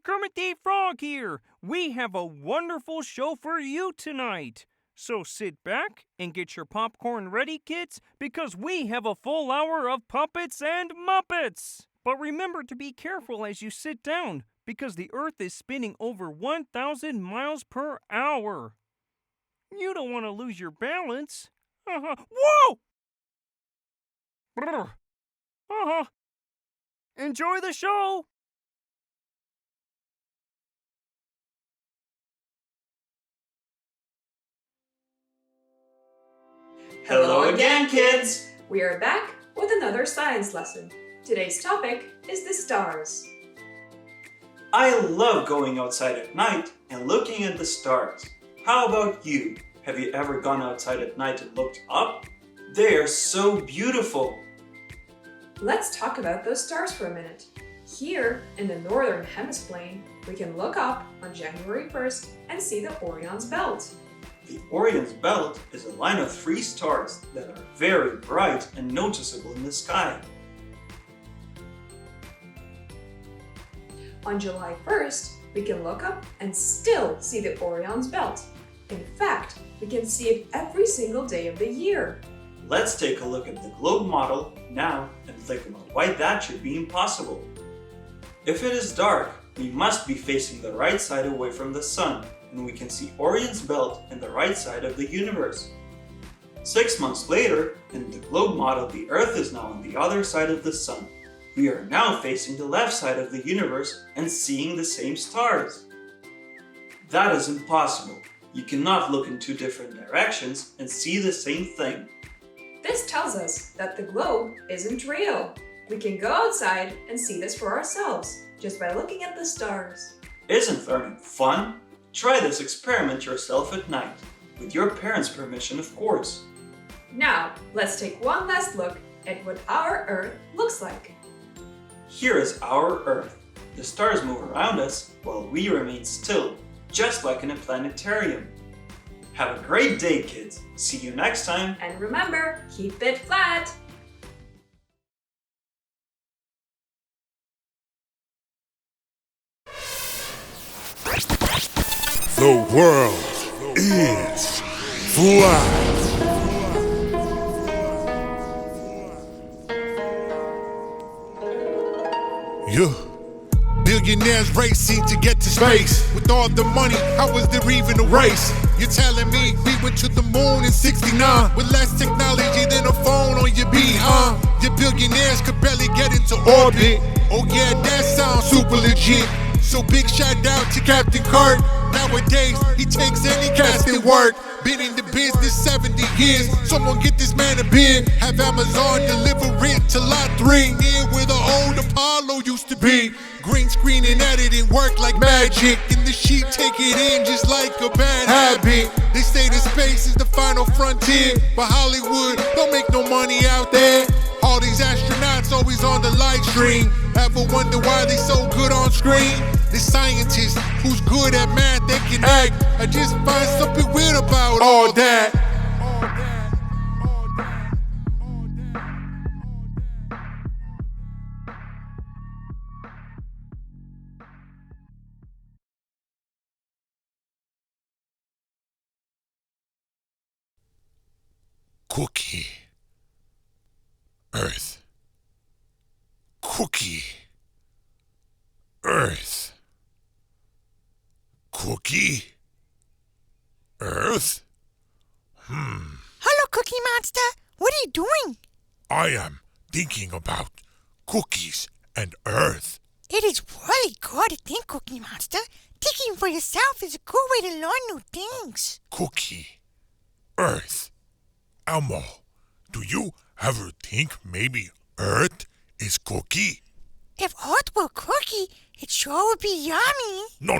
Kermit the Frog here. We have a wonderful show for you tonight. So sit back and get your popcorn ready, kids, because we have a full hour of puppets and muppets. But remember to be careful as you sit down, because the Earth is spinning over 1,000 miles per hour. You don't want to lose your balance. Whoa! Enjoy the show! Hello again, kids! We are back with another science lesson. Today's topic is the stars. I love going outside at night and looking at the stars. How about you? Have you ever gone outside at night and looked up? They are so beautiful. Let's talk about those stars for a minute. Here in the northern hemisphere, we can look up on January 1st and see the Orion's belt. The Orion's belt is a line of 3 stars that are very bright and noticeable in the sky. On July 1st, we can look up and still see the Orion's belt. In fact, we can see it every single day of the year. Let's take a look at the globe model now and think about why that should be impossible. If it is dark, we must be facing the right side away from the sun, and we can see Orion's belt in the right side of the universe. 6 months later, in the globe model, the Earth is now on the other side of the sun. We are now facing the left side of the universe and seeing the same stars. That is impossible. You cannot look in 2 different directions and see the same thing. This tells us that the globe isn't real. We can go outside and see this for ourselves, just by looking at the stars. Isn't learning fun? Try this experiment yourself at night, with your parents' permission, of course. Now, let's take one last look at what our Earth looks like. Here is our Earth. The stars move around us while we remain still, just like in a planetarium. Have a great day, kids. See you next time. And remember, keep it flat. The world is flat. Yeah. Billionaires racing to get to space. With all the money, how was there even a race? You're telling me we went to the moon in '69 with less technology than a phone on your beat, huh? Your billionaires could barely get into orbit. Oh yeah, that sounds super legit. So big shout out to Captain Kirk. Nowadays, he takes any casting work. Been in the business 70 years. Someone get this man a beer. Have Amazon deliver it to lot 3. Near where the old Apollo used to be. Green screen and editing work like magic. And the sheet take it in just like a bad habit. They say that space is the final frontier, but Hollywood don't make no money out there. All these astronauts always on the live stream. Ever wonder why they so good on screen? The scientist who's good at math, they can act. I just find something weird about all that. Cookie. Earth. Cookie. Earth. Cookie. Earth. Hello, Cookie Monster. What are you doing? I am thinking about cookies and Earth. It is really good to think, Cookie Monster. Thinking for yourself is a good way to learn new things. Cookie. Earth. Elmo, do you ever think maybe Earth is cookie? If Earth were cookie, it sure would be yummy. No.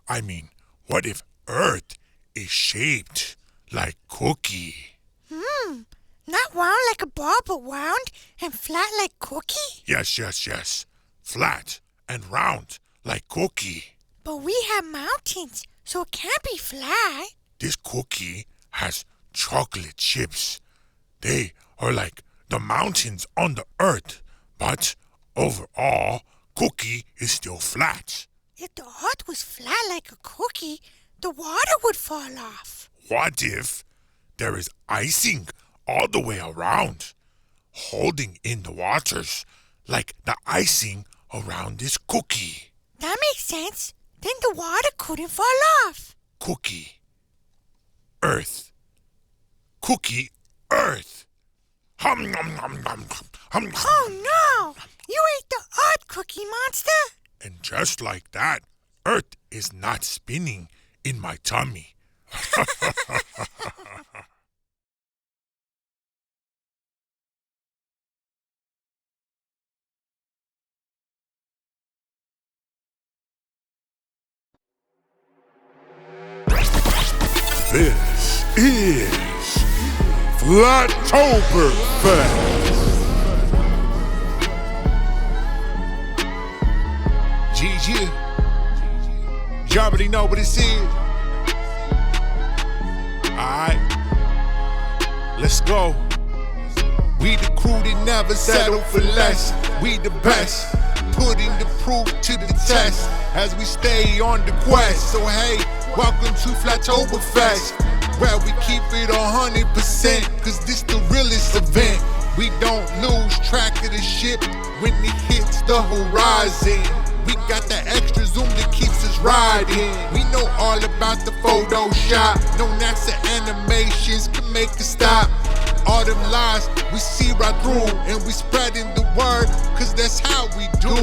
I mean, what if Earth is shaped like cookie? Not round like a ball, but round and flat like cookie? Yes. Flat and round like cookie. But we have mountains, so it can't be flat. This cookie has chocolate chips. They are like the mountains on the Earth, but overall, cookie is still flat. If the earth was flat like a cookie, the water would fall off. What if there is icing all the way around, holding in the waters like the icing around this cookie? That makes sense. Then the water couldn't fall off. Cookie, earth. Cookie, earth. Hum, nom, nom, nom, hum, Oh no! You ate the earth, Cookie Monster! And just like that, earth is not spinning in my tummy. This is Flattoperfest. GG. You already know what this is. Alright. Let's go. We the crew that never settle for less. We the best. Putting the proof to the test as we stay on the quest. So hey, welcome to Flattoperfest, where we keep it 100%, cause this the realest event. We don't lose track of the ship when it hits the horizon. We got the extra zoom that keeps us riding. We know all about the Photoshop. No NASA animations can make us stop. All them lies we see right through, and we spreading the word, cause that's how we do.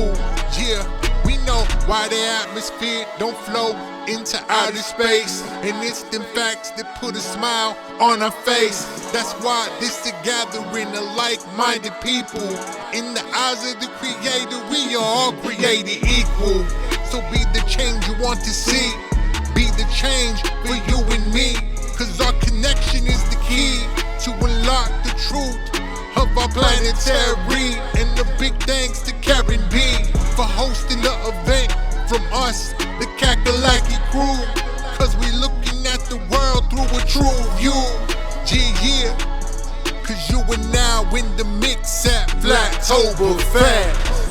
Yeah, we know why the atmosphere don't flow into outer space, and it's them facts that put a smile on our face. That's why this a gathering of like-minded people. In the eyes of the Creator, we are all created equal. So be the change you want to see. Be the change for you and me, cause our connection is the key to unlock the truth of our planetary. And a big thanks to Karen B for hosting the event. From us, the Kakalaki crew, cause we looking at the world through a true view. Yeah, cause you are now in the mix at Flattoperfest.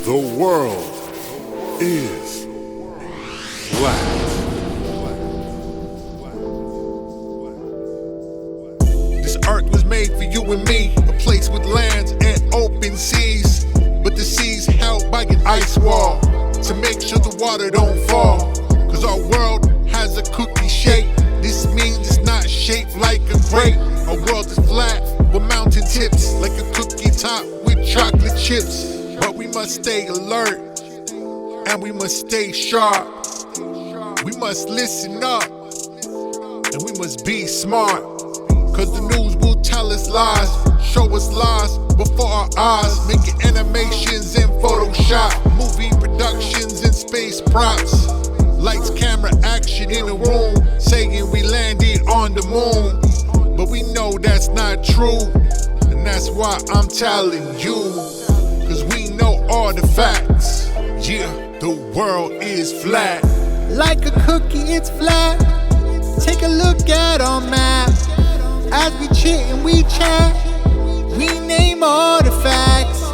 The world is flat. This earth was made for you and me, a place with lands and open seas. But the seas held by an ice wall to make sure the water don't fall. Cause our world has a cookie shape. This means it's not shaped like a grape. Our world is flat with mountain tips, like a cookie top with chocolate chips. But we must stay alert, Now we must stay sharp. We must listen up. And we must be smart. Cause the news will tell us lies, show us lies before our eyes, making animations in Photoshop, movie productions and space props, lights, camera, action in a room, saying we landed on the moon, but we know that's not true, and that's why I'm telling you, cause we know all the facts. Yeah, the world is flat. Like a cookie, it's flat. Take a look at our map. As we chit and we chat, we name all the facts.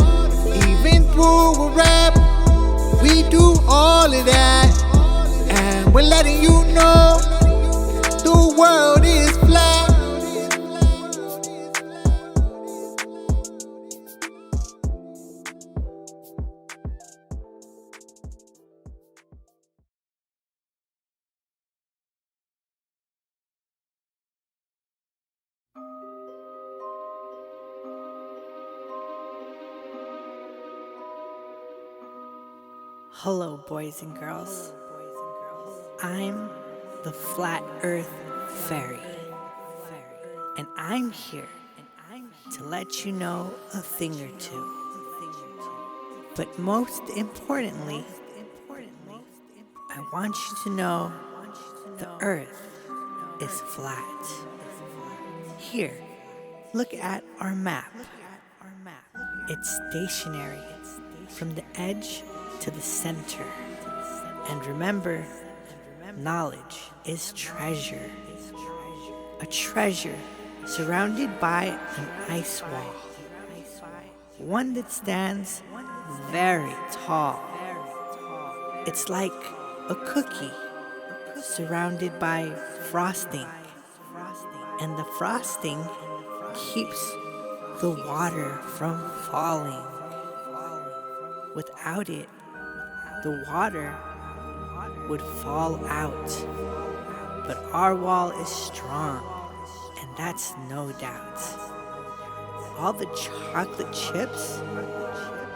Even through a rap, we do all of that. And we're letting you know the world is flat. Hello, boys and girls. I'm the Flat Earth Fairy, and I'm here to let you know a thing or two. But most importantly, I want you to know the Earth is flat. Here, look at our map. It's stationary from the edge to the center. And remember, knowledge is treasure. A treasure surrounded by an ice wall. One that stands very tall. It's like a cookie surrounded by frosting. And the frosting keeps the water from falling. Without it, the water would fall out. But our wall is strong, and that's no doubt. All the chocolate chips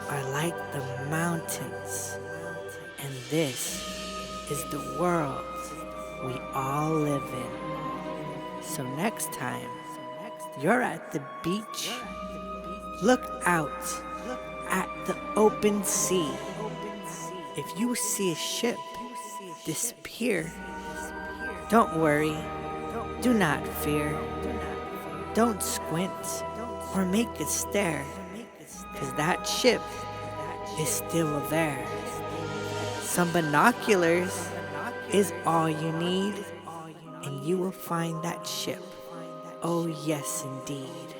are like the mountains, and this is the world we all live in. So next time you're at the beach, look out at the open sea. If you see a ship disappear, don't worry, do not fear. Don't squint or make a stare, cause that ship is still there. Some binoculars is all you need, and you will find that ship. Oh yes indeed,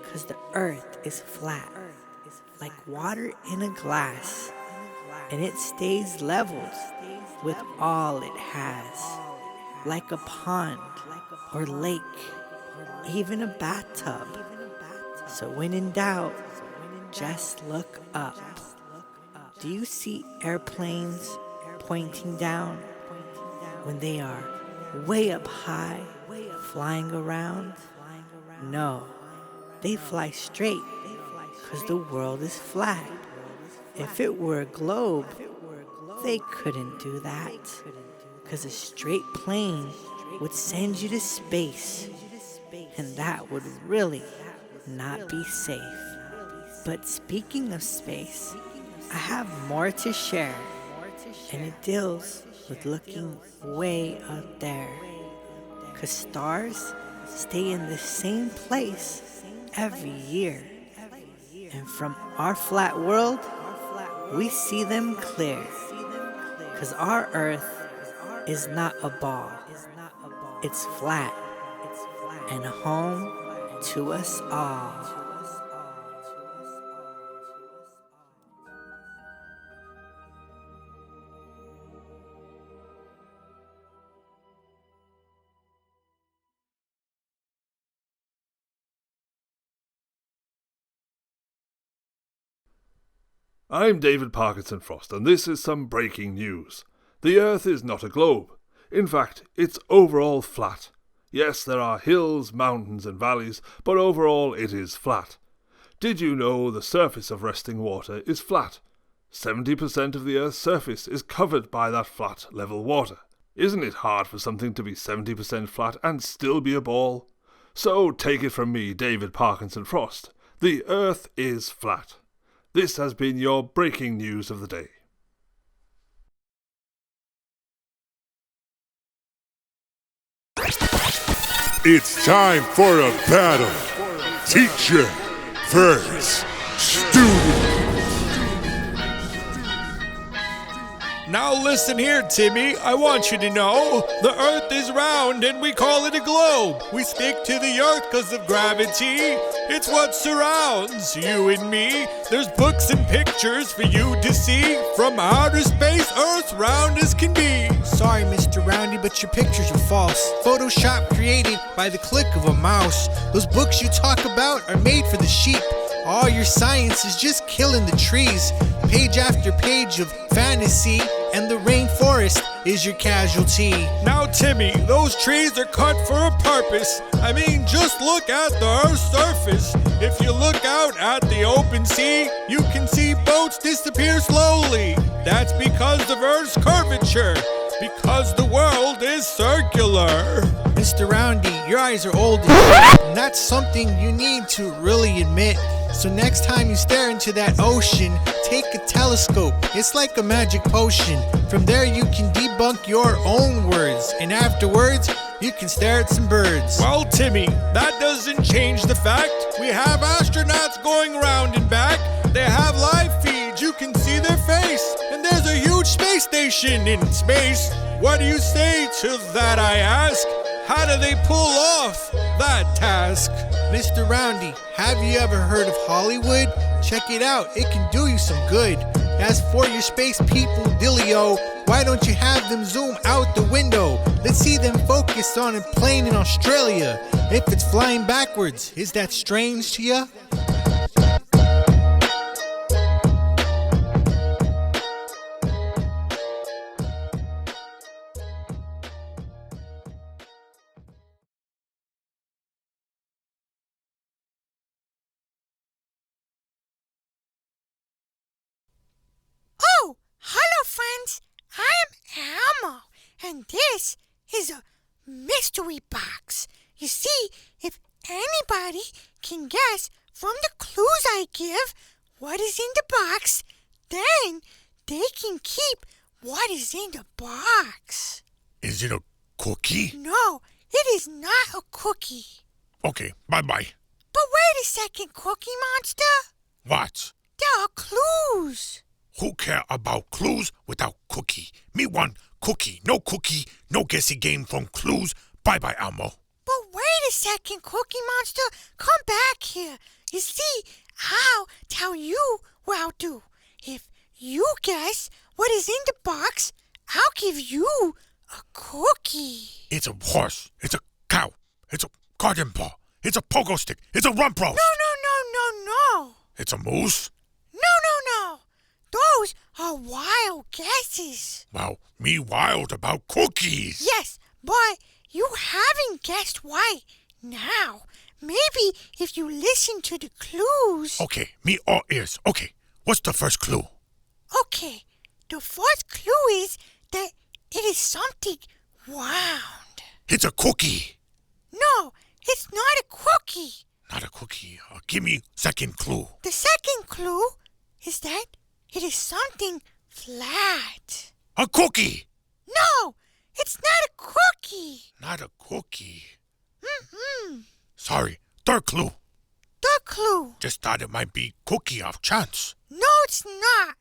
cause the earth is flat, like water in a glass, and it stays leveled with all it has, like a pond or lake, even a bathtub. So when in doubt, just look up. Do you see airplanes pointing down when they are way up high, flying around? No, they fly straight because the world is flat. If it were a globe, they couldn't do that, because a straight plane would send you to space, and that would really not be safe. But speaking of space, I have more to share, and it deals with looking way up there, because stars stay in the same place every year, and from our flat world, we see them clear, cause our earth is not a ball, it's flat, and home to us all. I'm David Parkinson Frost, and this is some breaking news. The Earth is not a globe. In fact, it's overall flat. Yes, there are hills, mountains and valleys, but overall it is flat. Did you know the surface of resting water is flat? 70% of the Earth's surface is covered by that flat, level water. Isn't it hard for something to be 70% flat and still be a ball? So take it from me, David Parkinson Frost. The Earth is flat. This has been your breaking news of the day. It's time for a battle. Teacher versus student. Now listen here, Timmy. I want you to know the Earth is round and we call it a globe. We stick to the Earth because of gravity. It's what surrounds you and me. There's books and pictures for you to see. From outer space, Earth's round as can be. Sorry, Mr. Roundy, but your pictures are false. Photoshop created by the click of a mouse. Those books you talk about are made for the sheep. All your science is just killing the trees. Page after page of fantasy, and the rainforest is your casualty. Now, Timmy, those trees are cut for a purpose. I mean, just look at the Earth's surface. If you look out at the open sea, you can see boats disappear slowly. That's because of Earth's curvature. Because the world is circular. Mr. Roundy, your eyes are old, and that's something you need to really admit. So next time you stare into that ocean, take a telescope. It's like a magic potion. From there you can debunk your own words, and afterwards you can stare at some birds. Well, Timmy, that doesn't change the fact we have astronauts going round and back. They have live feeds, you can see their face, and there's a huge space station in space. What do you say to that, I ask? How do they pull off that task? Mr. Roundy, have you ever heard of Hollywood? Check it out, it can do you some good. As for your space people, Dillio, why don't you have them zoom out the window? Let's see them focus on a plane in Australia. If it's flying backwards, is that strange to ya? Oh, hello, friends. I'm Elmo, and this is a mystery box. You see, if anybody can guess from the clues I give what is in the box, then they can keep what is in the box. Is it a cookie? No, it is not a cookie. Okay, bye-bye. But wait a second, Cookie Monster. What? There are clues. Who care about clues without cookie? Me want cookie, no guessy game from clues. Bye-bye, Elmo. But wait a second, Cookie Monster. Come back here. You see, I'll tell you what I'll do. If you guess what is in the box, I'll give you a cookie. It's a horse. It's a cow. It's a garden ball. It's a pogo stick. It's a rump roast. No. It's a moose. No. Those are wild guesses. Well, me wild about cookies. Yes, but you haven't guessed right. Now, maybe if you listen to the clues... Okay, me all ears. Okay, what's the first clue? Okay, the first clue is that it is something round. It's a cookie. No, it's not a cookie. Not a cookie. Give me second clue. The second clue is that it is something flat. A cookie. No, it's not a cookie. Not a cookie. Mm-mm. Sorry, third clue. Third clue. Just thought it might be cookie off chance. No, it's not.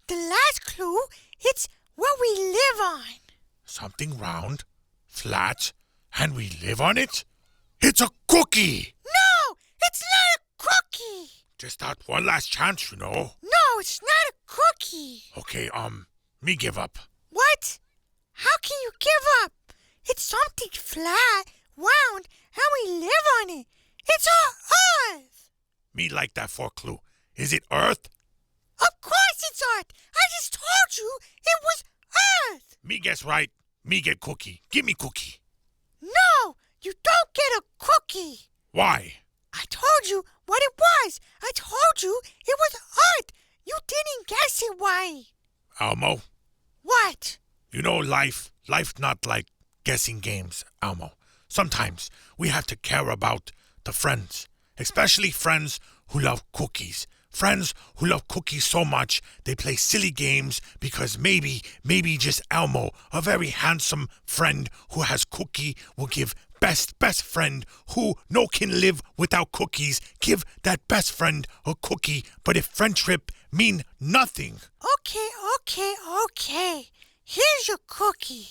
The last clue, it's what we live on. Something round, flat, and we live on it? It's a cookie! No, it's not a cookie. Just thought one last chance, you know. No, it's not a cookie. Okay, me give up. What? How can you give up? It's something flat, round, and we live on it. It's our Earth. Me like that fourth clue. Is it Earth? Of course it's Earth. I just told you it was Earth. Me guess right. Me get cookie. Give me cookie. No, you don't get a cookie. Why? I told you what it was. I told you it was Earth. You didn't guess it right. Elmo, What? you know life's not like guessing games, Elmo. Sometimes we have to care about the friends, especially friends who love cookies. Friends who love cookies so much they play silly games because maybe just Elmo, a very handsome friend who has cookie, will give best friend who no can live without cookies, give that best friend a cookie. But if friendship mean nothing, Okay. Here's your cookie.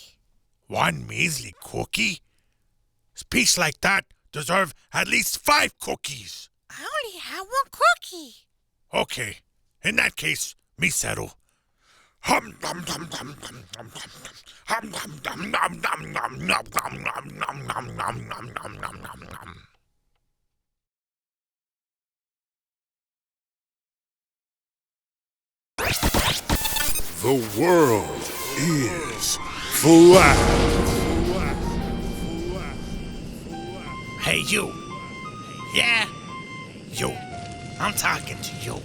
one measly cookie? Speech like that deserve at least 5 cookies. I only have one cookie. Okay, in that case, me settle. Hum dum dum dum dum dum dum. Hum dum dum dum dum dum dum dum dum dum dum dum dum dum dum dum. The world is flat. Hey, you. Yeah, you. I'm talking to you.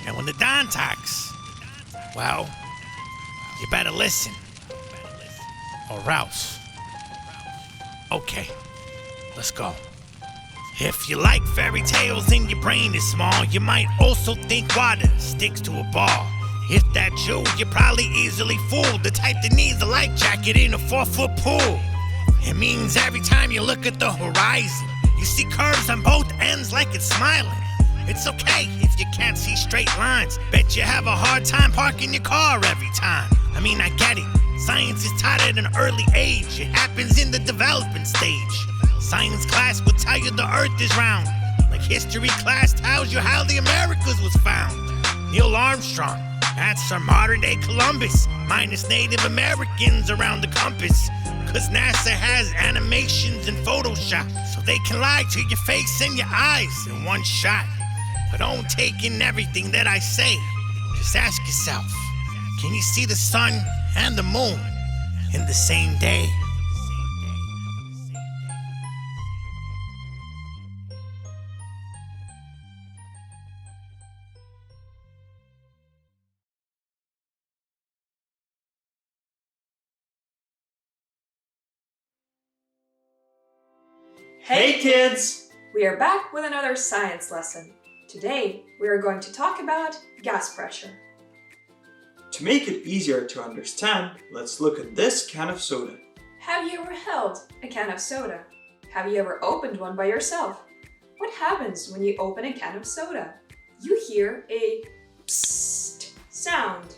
And when the Don talks, well, you better listen. Or else. Okay, let's go. If you like fairy tales and your brain is small, you might also think water sticks to a ball. If that's you, you're probably easily fooled. The type that needs a life jacket in a 4-foot pool. It means every time you look at the horizon, you see curves on both ends like it's smiling. It's okay if you can't see straight lines. Bet you have a hard time parking your car every time. I mean, I get it. Science is taught at an early age. It happens in the development stage. Science class will tell you the earth is round. Like history class tells you how the Americas was found. Neil Armstrong, that's our modern day Columbus, minus Native Americans around the compass. Cause NASA has animations and Photoshop, so they can lie to your face and your eyes in one shot. But don't take in everything that I say. Just ask yourself, can you see the sun and the moon in the same day? Hey kids! We are back with another science lesson. Today, we are going to talk about gas pressure. To make it easier to understand, let's look at this can of soda. Have you ever held a can of soda? Have you ever opened one by yourself? What happens when you open a can of soda? You hear a psst sound.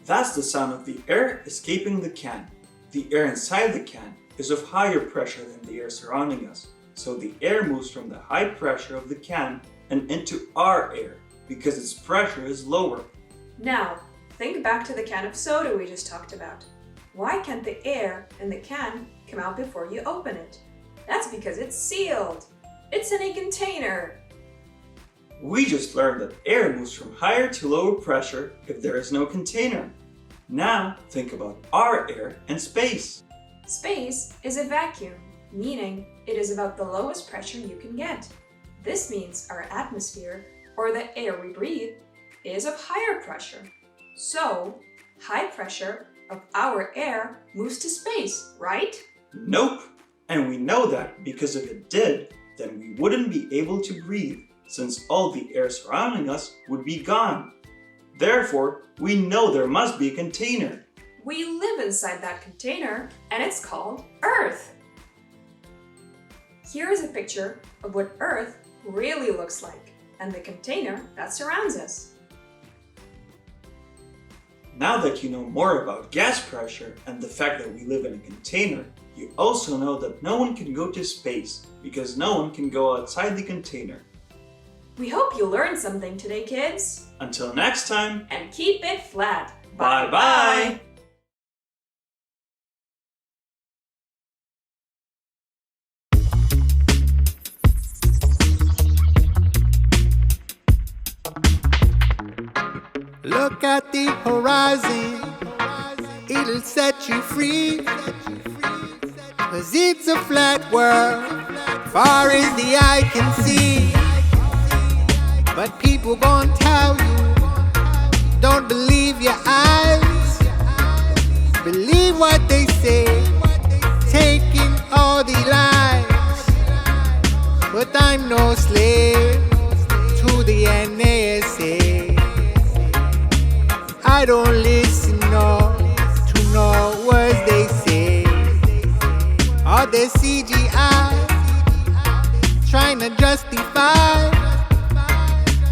That's the sound of the air escaping the can. The air inside the can is of higher pressure than the air surrounding us, so the air moves from the high pressure of the can and into our air because its pressure is lower. Now, think back to the can of soda we just talked about. Why can't the air in the can come out before you open it? That's because it's sealed. It's in a container. We just learned that air moves from higher to lower pressure if there is no container. Now think about our air and space. Space is a vacuum, meaning it is about the lowest pressure you can get. This means our atmosphere, or the air we breathe, is of higher pressure. So, high pressure of our air moves to space, right? Nope. And we know that because if it did, then we wouldn't be able to breathe, since all the air surrounding us would be gone. Therefore, we know there must be a container. We live inside that container, and it's called Earth. Here is a picture of what Earth really looks like, and the container that surrounds us. Now that you know more about gas pressure and the fact that we live in a container, you also know that no one can go to space because no one can go outside the container. We hope you learned something today, kids. Until next time, And keep it flat. bye-bye! Look at the horizon, it'll set you free. 'Cause it's a flat world, far as the eye can see. But people gon' tell you don't believe your eyes. Believe what they say, taking all the lies. But I'm no slave to the NASA. I don't listen no to no words they say. All the CGI trying to justify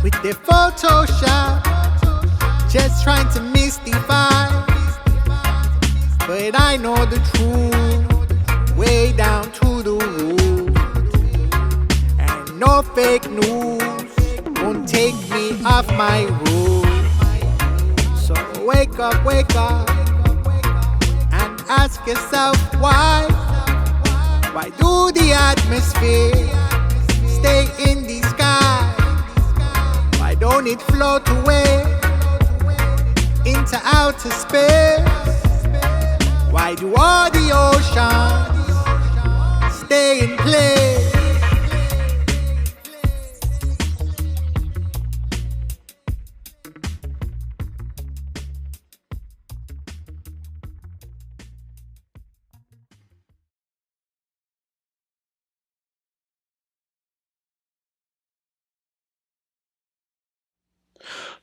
with their Photoshop, just trying to mystify. But I know the truth, way down to the root. And no fake news won't take me off my route. So wake up, and ask yourself why. Why do the atmosphere stay in the sky? Why don't it float away into outer space? Why do all the oceans stay in place?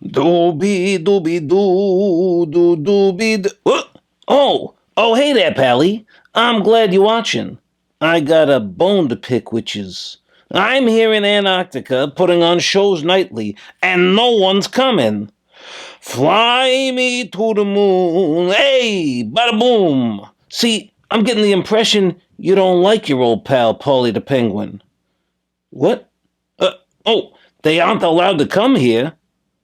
Dooby dooby doo dooby doo. Oh, hey there, Pally. I'm glad you're watching. I got a bone to pick, I'm here in Antarctica putting on shows nightly, and no one's coming. Fly me to the moon, hey, bada boom. See, I'm getting the impression you don't like your old pal, Paulie the Penguin. What? They aren't allowed to come here?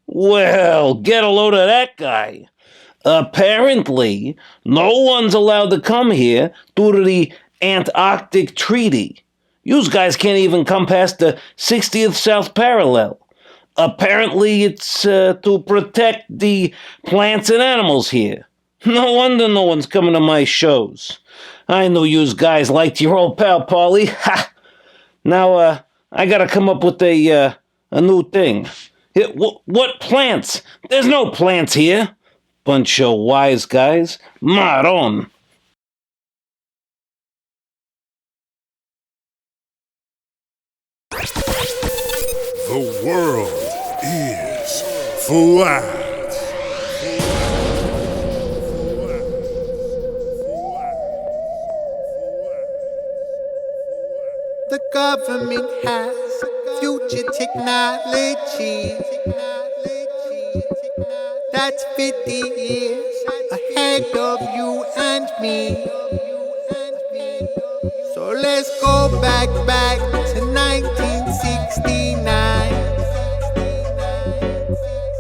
Well, get a load of that guy. Apparently, no one's allowed to come here due to the Antarctic Treaty. You guys can't even come past the 60th South Parallel. Apparently, it's to protect the plants and animals here. No wonder no one's coming to my shows. I knew you guys liked your old pal, Paulie. Ha! Now, I gotta come up with a new thing. What plants? There's no plants here. Bunch of wise guys. Maron. The world is flat. The government has future technology that's 50 years ahead of you and me. So let's go back to 1969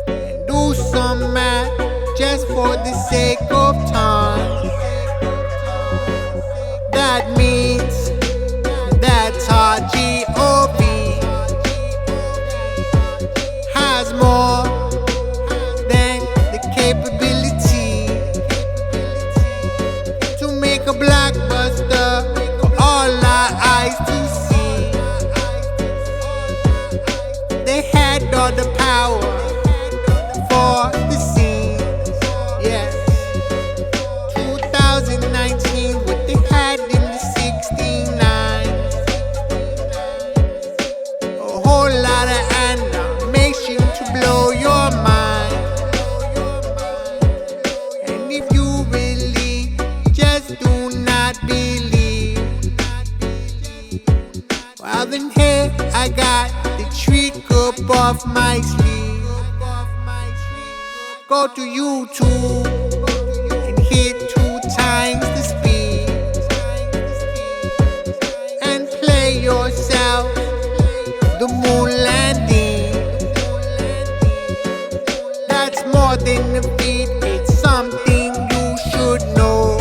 and do some math just for the sake of time. That means that's our GOV has more than the capability to make a blockbuster for all our eyes to see. They had all the power for the scene. Yes, 2019, what they had in the 69. A whole lot of animation to blow your mind. And if you really just do not believe, well then here I got the trick up off my sleeve. Go to YouTube and hit 2 times the speed and play yourself the moon landing. That's more than a feat, it's something you should know.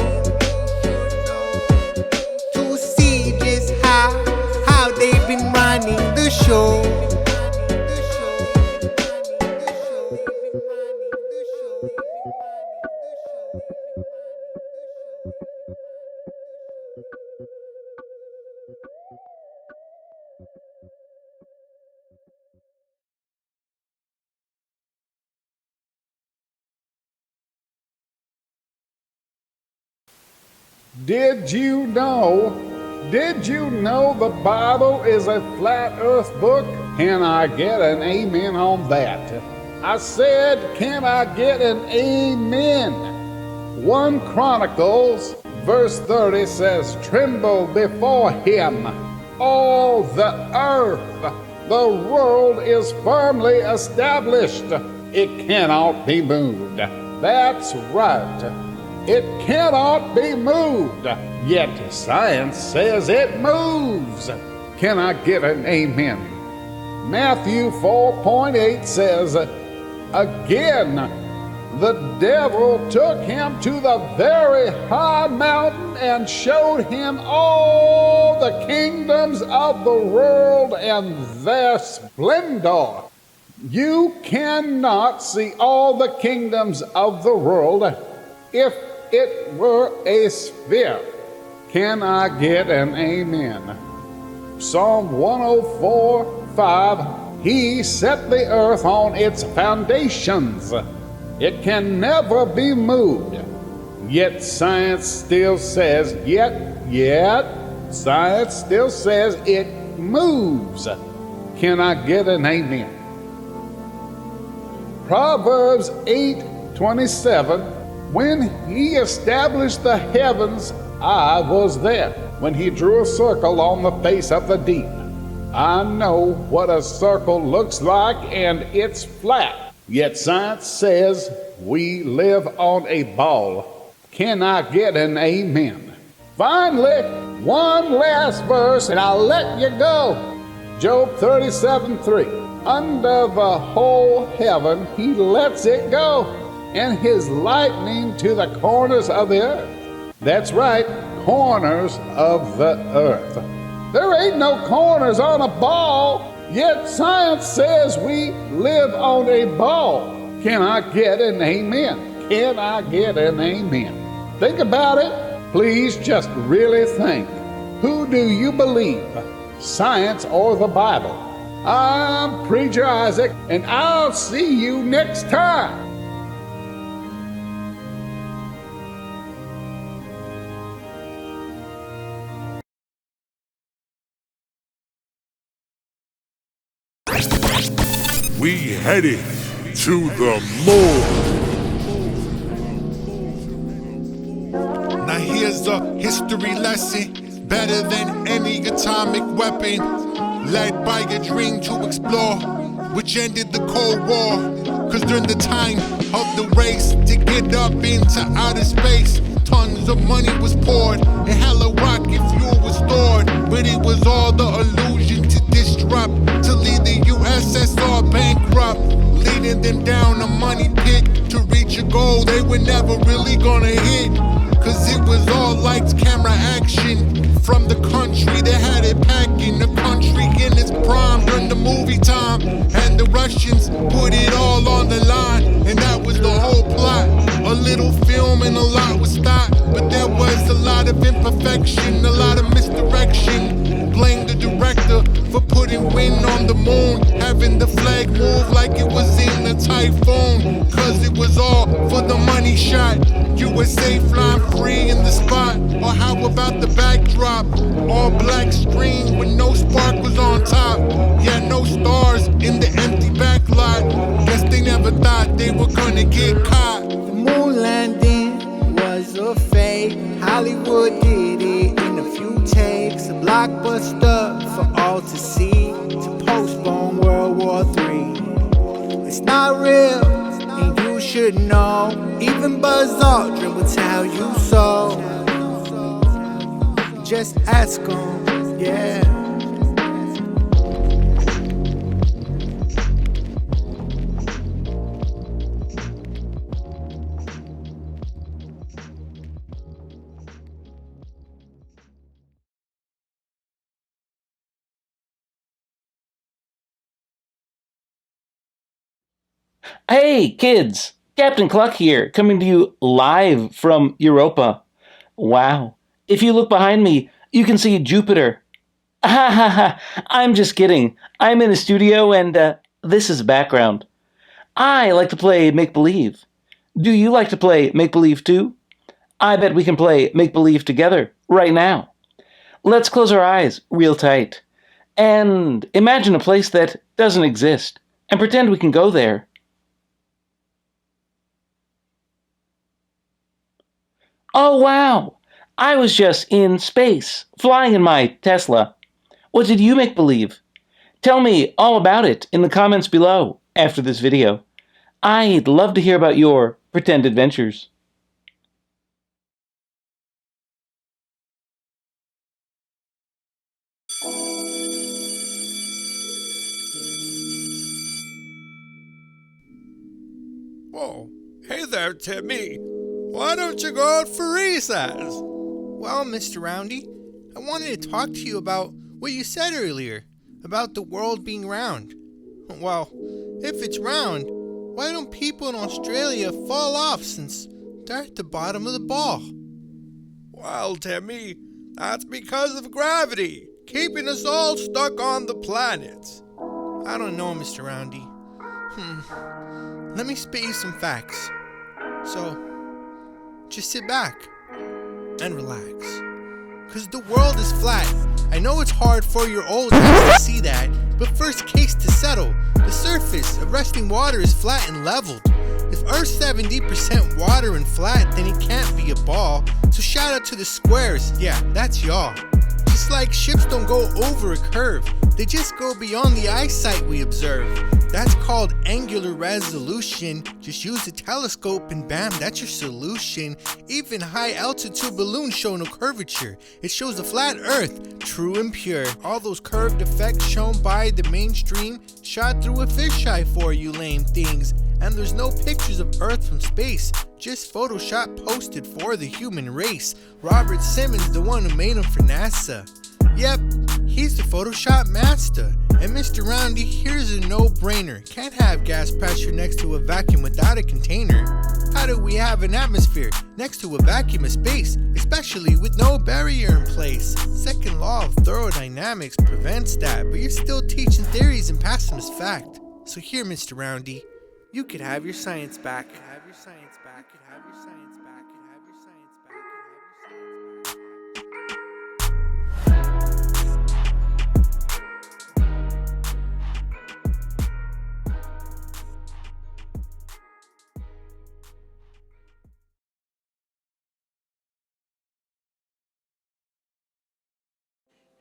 To see just how they've been running the show. Did you know? Did you know the Bible is a flat earth book? Can I get an amen on that? I said, can I get an amen? 1 Chronicles verse 30 says, tremble before him, all the earth. The world is firmly established. It cannot be moved. That's right. It cannot be moved. Yet science says it moves. Can I get an amen? Matthew 4:8 says, again, the devil took him to the very high mountain and showed him all the kingdoms of the world and their splendor. You cannot see all the kingdoms of the world if it were a sphere. Can I get an amen? Psalm 104:5, he set the earth on its foundations. It can never be moved. Yet science still says, science still says it moves. Can I get an amen? Proverbs 8:27, when he established the heavens, I was there. When he drew a circle on the face of the deep. I know what a circle looks like, and it's flat. Yet science says we live on a ball. Can I get an amen? Finally, one last verse, and I'll let you go. Job 37:3. Under the whole heaven he lets it go, and his lightning to the corners of the earth. That's right, corners of the earth. There ain't no corners on a ball, yet science says we live on a ball. Can I get an amen? Can I get an amen? Think about it. Please just really think. Who do you believe, science or the Bible? I'm Preacher Isaac, and I'll see you next time. We headed to the moon. Now here's a history lesson, better than any atomic weapon. Led by a dream to explore, which ended the Cold War. Cause during the time of the race to get up into outer space, tons of money was poured and hella rocket fuel was stored. But it was all the illusion to disrupt, to lead the USSR bankrupt, leading them down a money pit to reach a goal they were never really gonna hit. Cause it was all lights, camera, action. From the country that had it packing, the country in its prime during the movie time. And the Russians put it all on the line, and that was the whole plot. A little film and a lot was thought, but there was a lot of imperfection, a lot of misdirection. Blame the director for putting wind on the moon, having the flag move like it was in a typhoon. Cause it was all for the money shot. USA flying free in the spot. Or how about the backdrop? All black screen with no sparkles on top. Yeah, no stars in the empty backlot. Guess they never thought they were gonna get caught. The moon landing was a fake. Hollywood did it in a few takes. A blockbuster for all to see, to postpone World War III. It's not real, and you should know. Even Buzz Aldrin will tell you so. Just ask him, yeah. Hey, kids! Captain Cluck here, coming to you live from Europa. Wow. If you look behind me, you can see Jupiter. Ha ha ha! I'm just kidding. I'm in a studio and this is background. I like to play make-believe. Do you like to play make-believe too? I bet we can play make-believe together right now. Let's close our eyes real tight and imagine a place that doesn't exist and pretend we can go there. Oh, wow! I was just in space, flying in my Tesla. What did you make believe? Tell me all about it in the comments below after this video. I'd love to hear about your pretend adventures. Whoa, hey there, Timmy. Why don't you go out for recess? Well, Mr. Roundy, I wanted to talk to you about what you said earlier, about the world being round. Well, if it's round, why don't people in Australia fall off since they're at the bottom of the ball? Well, Timmy, that's because of gravity, keeping us all stuck on the planet. I don't know, Mr. Roundy. Let me spit you some facts. So, just sit back and relax. Cause the world is flat. I know it's hard for your old eyes to see that, but first case to settle. The surface of resting water is flat and leveled. If Earth's 70% water and flat, then it can't be a ball. So shout out to the squares, yeah, that's y'all. Just like ships don't go over a curve, they just go beyond the eyesight we observe. That's called angular resolution. Just use a telescope and bam, that's your solution. Even high altitude balloons show no curvature. It shows a flat earth, true and pure. All those curved effects shown by the mainstream shot through a fisheye for you lame things. And there's no pictures of Earth from space, just Photoshop posted for the human race. Robert Simmons, the one who made them for NASA. Yep, he's the Photoshop master. And Mr. Roundy, here's a no-brainer. Can't have gas pressure next to a vacuum without a container. How do we have an atmosphere next to a vacuum of space, especially with no barrier in place? Second law of thermodynamics prevents that, but you're still teaching theories and passing as fact. So here, Mr. Roundy, you could have your science back. Have your science back. Have your science back. Have your science back.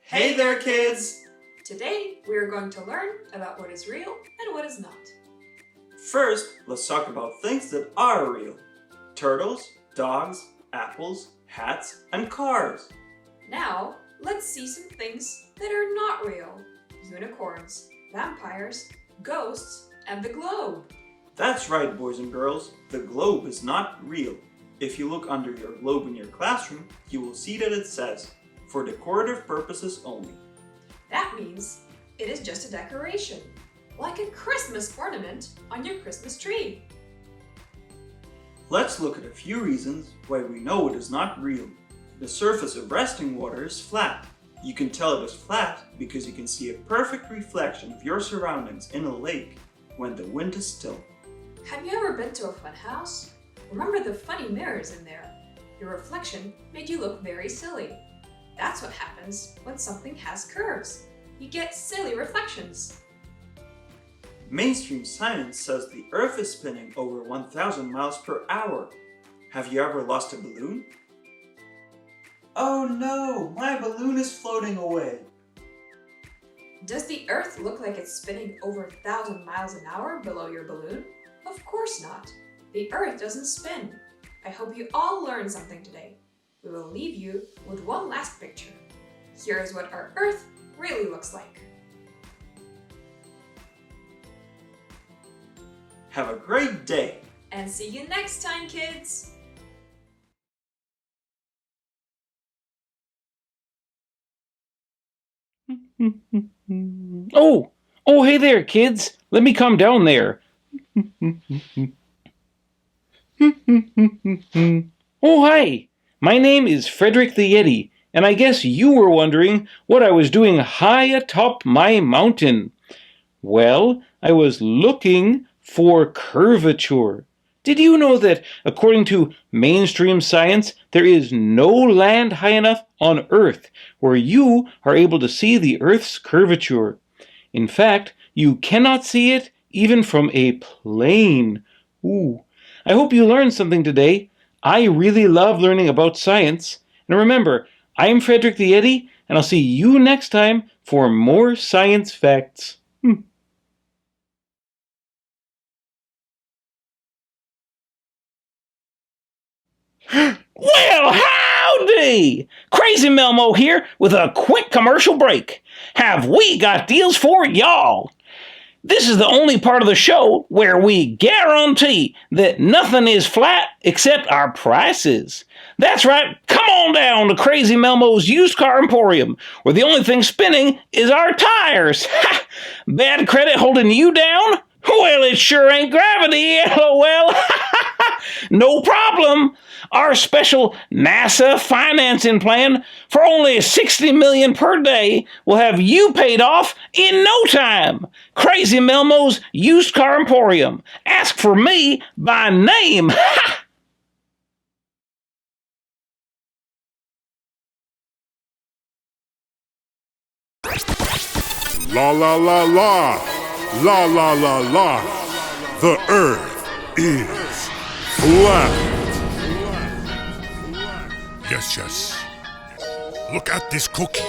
Hey there, kids! Today, we are going to learn about what is real and what is not. First, let's talk about things that are real. Turtles, dogs, apples, hats, and cars. Now, let's see some things that are not real. Unicorns, vampires, ghosts, and the globe. That's right, boys and girls. The globe is not real. If you look under your globe in your classroom, you will see that it says, "For decorative purposes only." That means it is just a decoration, like a Christmas ornament on your Christmas tree. Let's look at a few reasons why we know it is not real. The surface of resting water is flat. You can tell it is flat because you can see a perfect reflection of your surroundings in a lake when the wind is still. Have you ever been to a fun house? Remember the funny mirrors in there? Your reflection made you look very silly. That's what happens when something has curves. You get silly reflections. Mainstream science says the Earth is spinning over 1,000 miles per hour. Have you ever lost a balloon? Oh no, my balloon is floating away. Does the Earth look like it's spinning over 1,000 miles an hour below your balloon? Of course not. The Earth doesn't spin. I hope you all learned something today. We will leave you with one last picture. Here is what our Earth really looks like. Have a great day! And see you next time, kids! Oh, hey there, kids. Let me come down there. Oh, hi. My name is Frederick the Yeti, and I guess you were wondering what I was doing high atop my mountain. Well, I was looking for curvature. Did you know that, according to mainstream science, there is no land high enough on Earth where you are able to see the Earth's curvature? In fact, you cannot see it even from a plane. Ooh. I hope you learned something today. I really love learning about science. And remember, I'm Frederick the Yeti, and I'll see you next time for more science facts. Well, howdy! Crazy Melmo here with a quick commercial break. Have we got deals for y'all? This is the only part of the show where we guarantee that nothing is flat except our prices. That's right, come on down to Crazy Melmo's Used Car Emporium, where the only thing spinning is our tires. Ha! Bad credit holding you down? Well, it sure ain't gravity, lol. No problem. Our special NASA financing plan for only $60 million per day will have you paid off in no time. Crazy Melmo's Used Car Emporium. Ask for me by name. La la la la, la la la la. The earth is flat. Yes. Look at this cookie.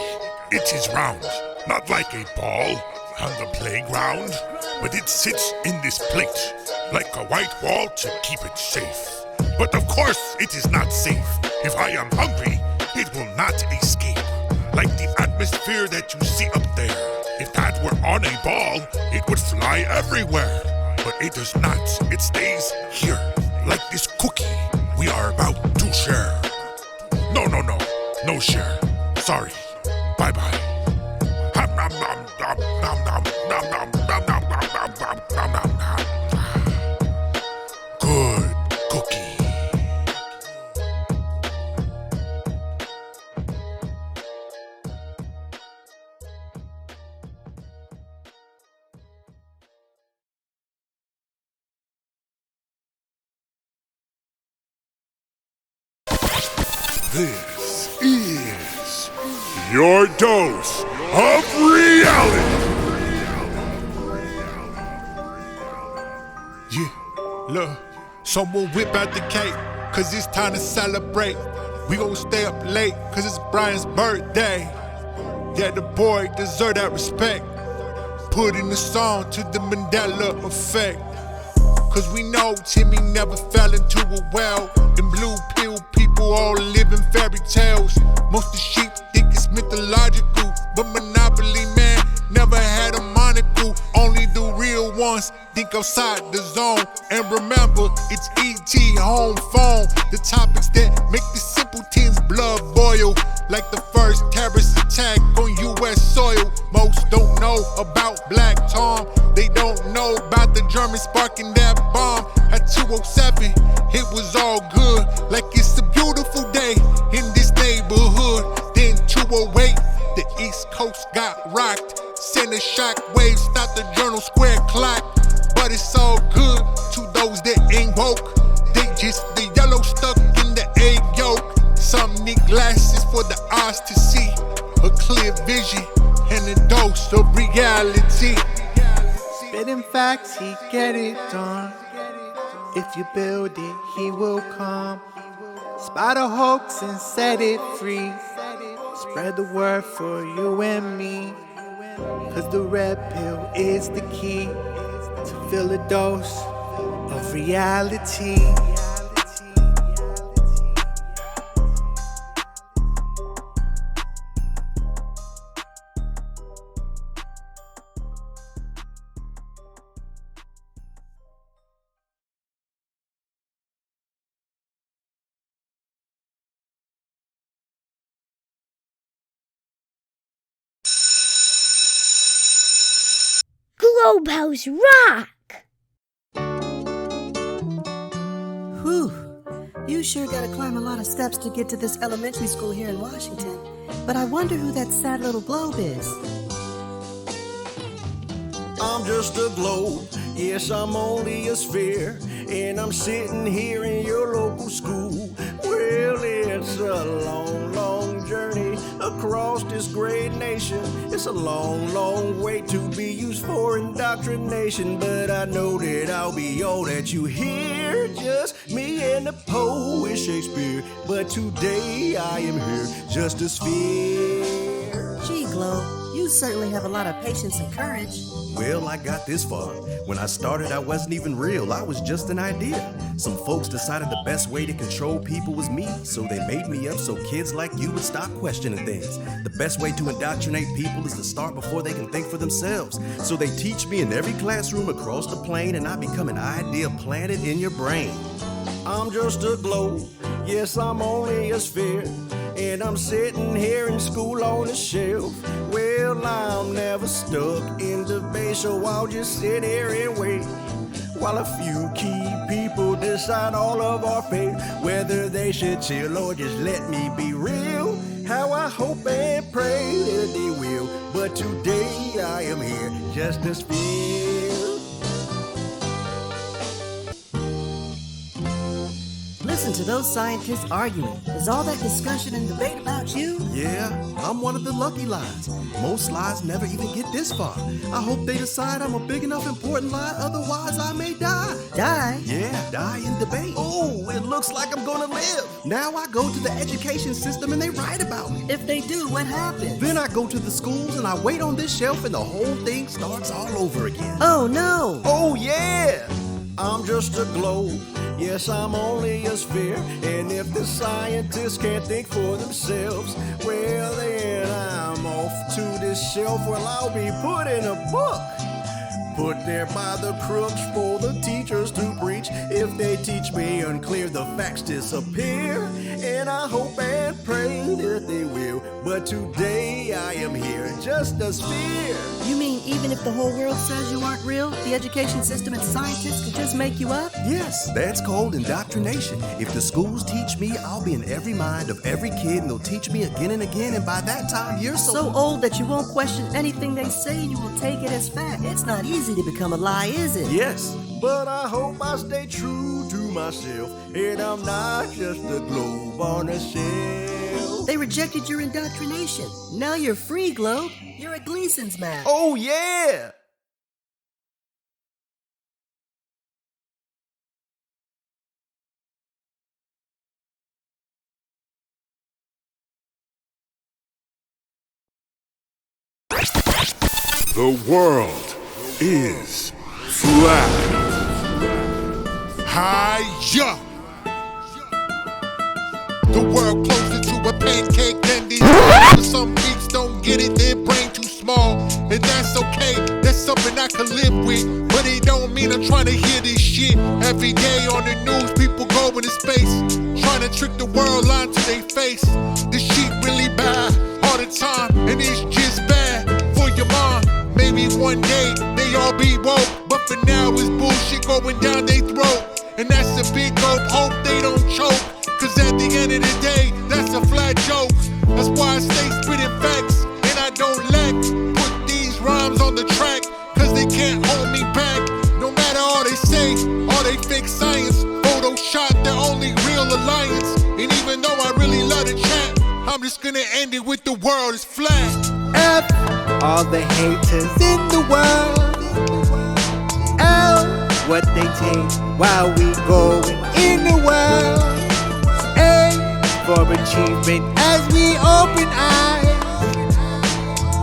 It is round, not like a ball on the playground, but it sits in this plate like a white wall to keep it safe. But of course it is not safe. If I am hungry, it will not escape. Like the atmosphere that you see up there. If that were on a ball, it would fly everywhere. But it does not. It stays here. Like this cookie we are about to share. No share. Sorry. Bye-bye. Good cookie. This is your dose of reality. Yeah, look, someone whip out the cake, cause it's time to celebrate. We gon' stay up late, cause it's Brian's birthday. Yeah, the boy deserve that respect. Put in the song to the Mandela effect. Cause we know Timmy never fell into a well. And blue pill people all live in fairy tales. Most of the sheep think it's mythological, but Monopoly man never had a monocle. Only the real ones think outside the zone. And remember, it's ET home phone. The topics that make the simpletons blood boil. Like the first terrorist attack on US soil. Most don't know about Black Tom. They don't know about the Germans sparking that bomb at 207. It was all good, like it's a beautiful day in this neighborhood. Then 208, the East Coast got rocked. Send a shockwave, stop the Journal Square clock. But it's all good to those that ain't woke. They just the yellow stuck in the egg yolk. Some need glasses for the eyes to see. A clear vision and a dose of reality. Spitting facts, he get it done. If you build it, he will come. Spot a hoax and set it free. Spread the word for you and me. Cause the red pill is the key to fill a dose of reality. Globe House rock! Whew, you sure gotta climb a lot of steps to get to this elementary school here in Washington. But I wonder who that sad little globe is. I'm just a globe, yes, I'm only a sphere. and I'm sitting here in your local school. Well, it's a long, long journey across this great nation. It's a long, long way to be used for indoctrination, but I know that I'll be all that you hear. Just me and the poet Shakespeare, but today I am here just a sphere. Gee, Glow, you certainly have a lot of patience and courage. Well, I got this far. When I started, I wasn't even real. I was just an idea. Some folks decided the best way to control people was me, so they made me up so kids like you would stop questioning things. The best way to indoctrinate people is to start before they can think for themselves. So they teach me in every classroom across the plain, and I become an idea planted in your brain. I'm just a globe, yes, I'm only a sphere, and I'm sitting here in school on a shelf. Well, I'm never stuck in debate, so I'll just sit here and wait while a few key people decide all of our fate, whether they should chill or just let me be real. How I hope and pray that they will, but today I am here just to spill. Listen to those scientists arguing. Is all that discussion and debate about you? Yeah, I'm one of the lucky lies. Most lies never even get this far. I hope they decide I'm a big enough important lie, otherwise I may die. Die? Yeah, die in debate. Oh, it looks like I'm gonna live. Now I go to the education system and they write about me. If they do, what happens? Then I go to the schools and I wait on this shelf and the whole thing starts all over again. Oh no! Oh yeah! I'm just a globe. Yes, I'm only a sphere. And if the scientists can't think for themselves, well then I'm off to this shelf where I'll be put in a book. Put there by the crooks for the teachers to preach. If they teach me unclear, the facts disappear. And I hope and pray that they will. But today I am here just a sphere. You mean even if the whole world says you aren't real, the education system and scientists can just make you up? Yes, that's called indoctrination. If the schools teach me, I'll be in every mind of every kid, and they'll teach me again and again, and by that time you're so old that you won't question anything they say and you will take it as fact. It's not easy to become a lie, is it? Yes, but I hope I stay true to myself, and I'm not just a globe on a shelf. They rejected your indoctrination. Now you're free, Globe. You're a Gleason's man. Oh yeah! The world is flat. Hi-ya! The world closer to a pancake than these. Some freaks don't get it, their brain too small. And that's okay, that's something I can live with. But it don't mean I'm trying to hear this shit. Every day on the news, people go into space, trying to trick the world line to their face. This shit really bad all the time, and it's just bad for your mind. Maybe one day they all be woke, but for now it's bullshit going down their throat. And that's a big old hope they don't choke, cause at the end of the day, that's a flat joke. That's why I stay spitting facts, and I don't lack. Put these rhymes on the track, cause they can't hold me back. No matter all they say, all they fake science, Photoshop the only real alliance. And even though I really love the chat, I'm just gonna end it with the world is flat. F, all the haters in the world. L, what they take while we going in the world. A, for achievement as we open eyes.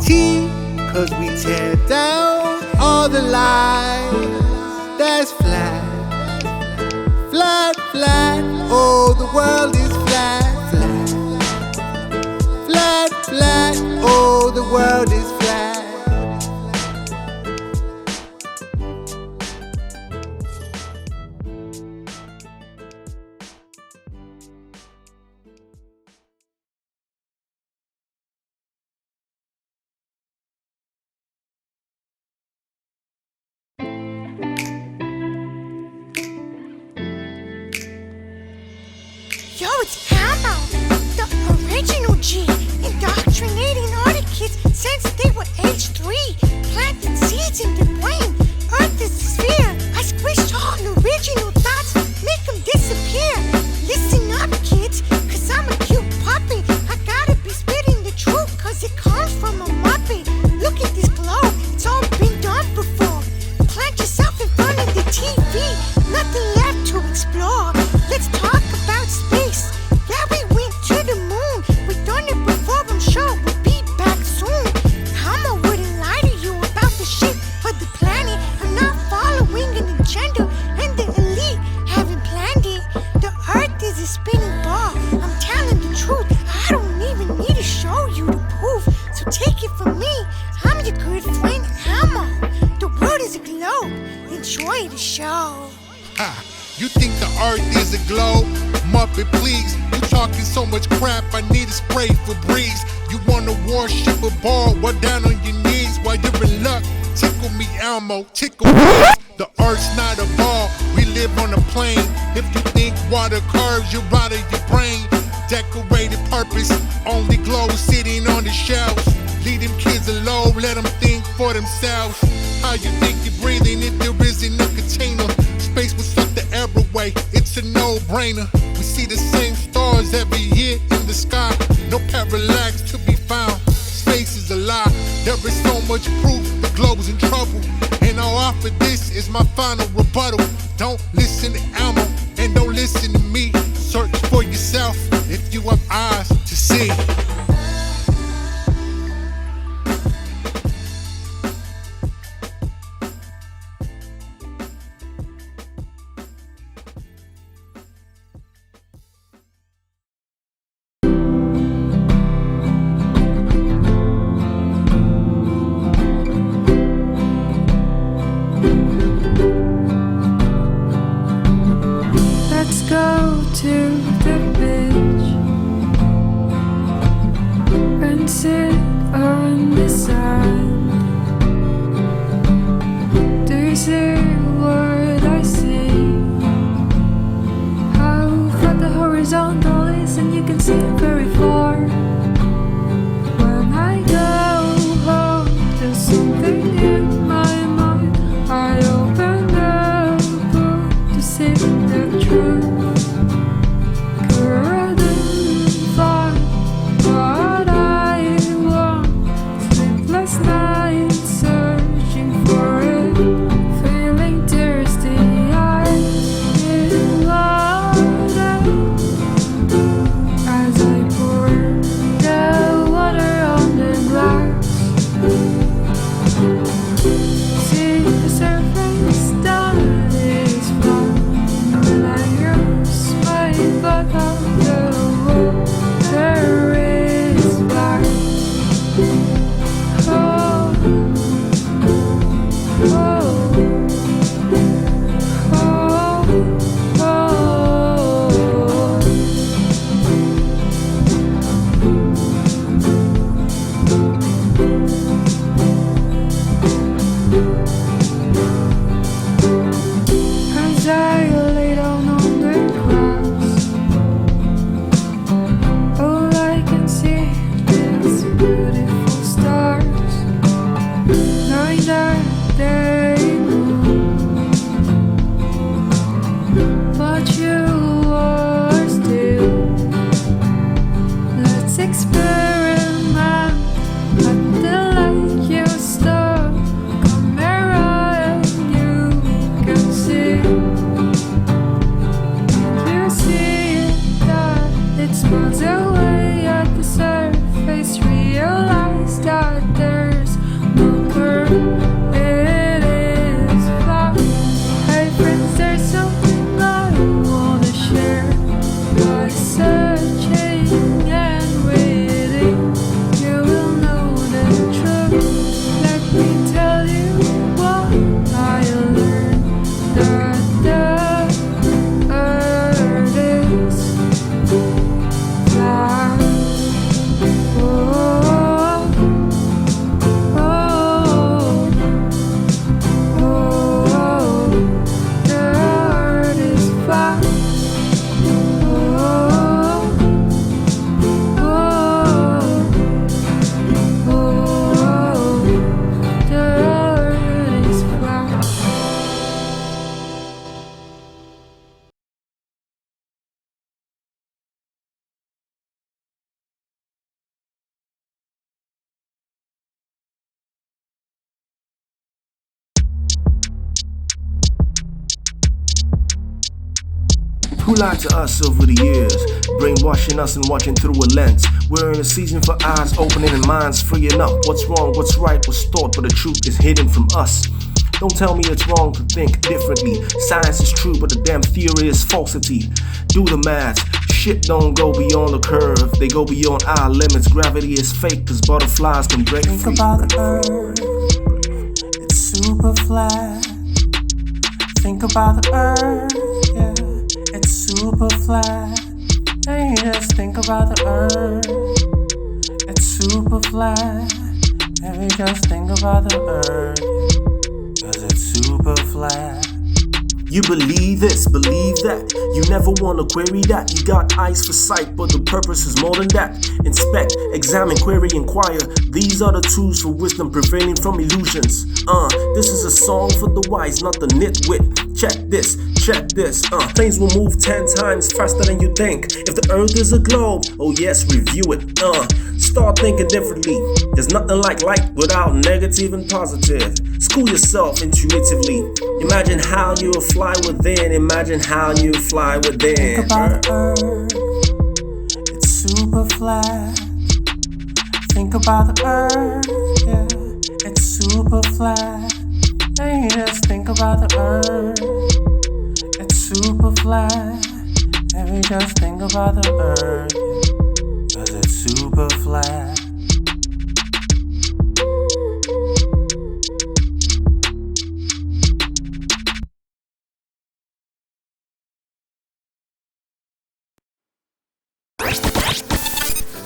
T, cause we tear down all the lies. That's flat. Flat, flat, oh the world is flat. Flat, flat, oh the world is flat. Yo, it's Elmo, the original G, indoctrinating all the kids since they were age 3, planting seeds in their brain. Earth is a sphere. I squished all the original thoughts enjoy the show. Ha! You think the earth is a globe? Muppet, please. You talking so much crap, I need a spray for breeze. You wanna worship a ball, well down on your knees while you're in luck. Tickle me, Elmo, tickle me. The earth's not a ball, we live on a plane. If you think water curves, you're out of your brain. Decorated purpose, only glow sitting on the shelves. Leave them kids alone, let them think for themselves. How you think you're breathing if there isn't a container? Space will suck the air away, it's a no-brainer. We see the same stars every year in the sky. No parallax to be found, space is a lie. There is so much proof the globe's in trouble. And I'll offer this is my final rebuttal. Don't listen to Elmo and don't listen to me. Search for yourself if you have eyes to see. Let's go to the beach and sit on the sand. Do you see what I see? How flat the horizontal is, and you can see it very far. When I go home, there's something in my mind. I open the book to see the truth. Who lied to us over the years, brainwashing us and watching through a lens? We're in a season for eyes opening and minds freeing up. What's wrong, what's right, what's thought, but the truth is hidden from us. Don't tell me it's wrong to think differently. Science is true, but the damn theory is falsity. Do the math. Shit don't go beyond the curve. They go beyond our limits. Gravity is fake, cause butterflies can break free. Think about the earth. It's super flat. Think about the earth, yeah, it's super flat. And you just think about the earth, it's super flat. And you just think about the earth, 'cause it's super flat. You believe this, believe that. You never wanna query that. You got eyes for sight, but the purpose is more than that. Inspect, examine, query, inquire. These are the tools for wisdom prevailing from illusions. This is a song for the wise, not the nitwit. Check this, planes will move 10 times faster than you think. If the earth is a globe, oh yes, review it. Start thinking differently. There's nothing like light without negative and positive. School yourself intuitively. Imagine how you will fly within. Imagine how you fly within. Think about the earth, it's super flat. Think about the earth, yeah, it's super flat. And you just think about the earth, it's super flat. And you just think about the earth, 'cause it's super flat.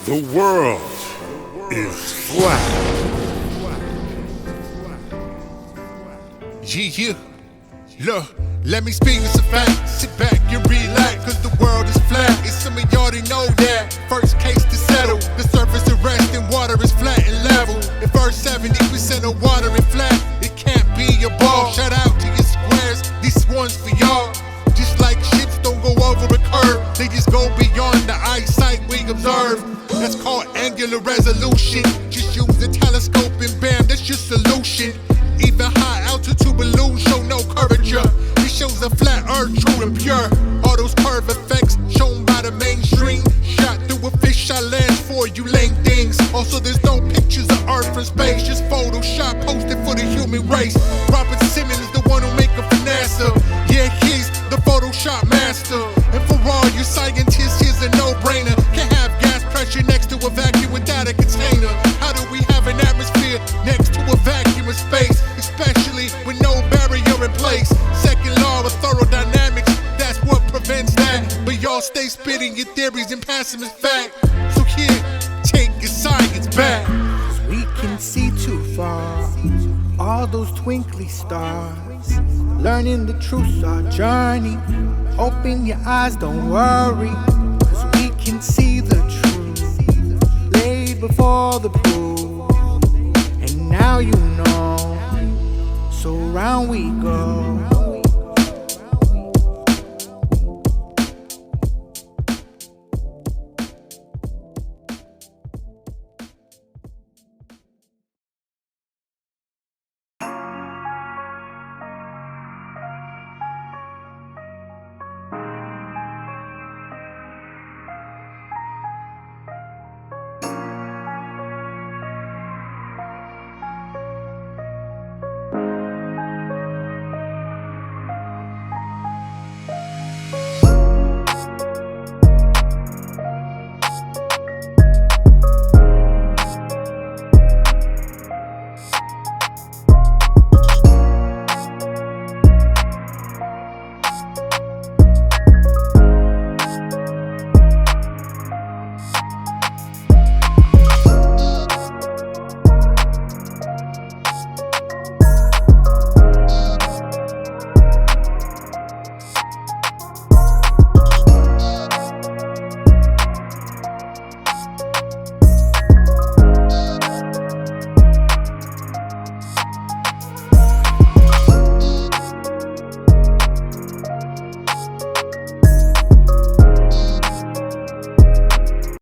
The world is flat. Yeah. Look, let me speak with some facts. Sit back and relax, 'cause the world is flat. And some of y'all already know that. First case to settle. The surface is rest and water is flat and level. If Earth 70% of water is flat, it can't be a ball. Shout out to your squares, this one's for y'all. Just like ships don't go over a curve, they just go beyond the eyesight we observe. That's called angular resolution. Just use a telescope and bam, that's your solution. Even high altitude balloons show no curvature. It shows a flat earth, true and pure. All those curve effects shown by the mainstream. Shot through a fisheye lens for you lame things. Also, there's no pictures of Earth from space, just Photoshop posted for the human race. Robert Simmons is the one who make it for NASA. Yeah, he's the Photoshop master. And for all you scientists, here's a no-brainer. Can't have gas pressure next to a vacuum without a container. How do we have an atmosphere next to a vacuum of space? Especially with no barrier in place. Second law of thermodynamics, that's what prevents that. But y'all stay spitting your theories and passing as fact. So here, take your science back. 'Cause we can see too far. All those twinkly stars. Learning the truth's our journey. Open your eyes, don't worry. 'Cause we can see the truth laid before the proof. And now you know. So round we go.